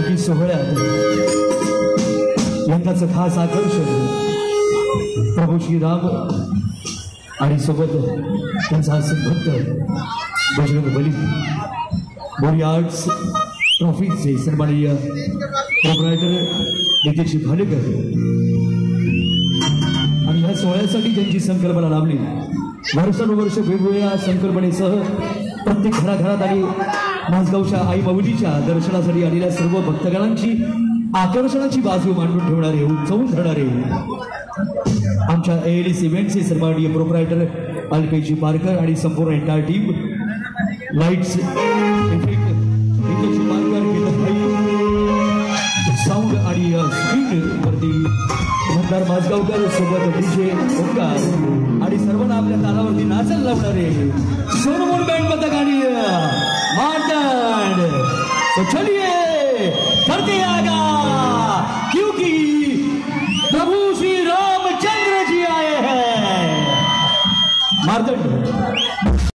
पालखी सोहळ्यात यंदाचं खास आकर्षण प्रभू श्रीराम आणि सोबत त्यांचा भक्त बजरंग बली बोरी आर्ट्स ट्रॉफीचे सन्माननीय प्रोप्रायटर नितेश भालेकर आणि ह्या सोहळ्यासाठी ज्यांची संकल्पना लावली वर्षानुवर्ष वेगवेगळ्या संकल्पनेसह प्रत्येक घराघरात आणि माझगावच्या आई माऊलीच्या दर्शनासाठी आलेल्या सर्व भक्तगणांची आकर्षणाची बाजू मांडून ठेवणारे उंचावून धरणारे आमच्या एएलएस इव्हेंटचे सन्माननीय प्रोप्रायटर अल्पेश पारकर आणि संपूर्ण entire team lights effect Nitesh Parkar sound आणि स्क्रीन वरती मतदार माझगावकर सोबत डीजे ओंकार आणि सर्वांना आपल्या तालावरती नाचायला लावणारे सोनमोन बँड पथक आणि मार्तंड तो चलिए करते आगा क्योंकि प्रभु श्री रामचंद्र जी आए हैं मार्तंड।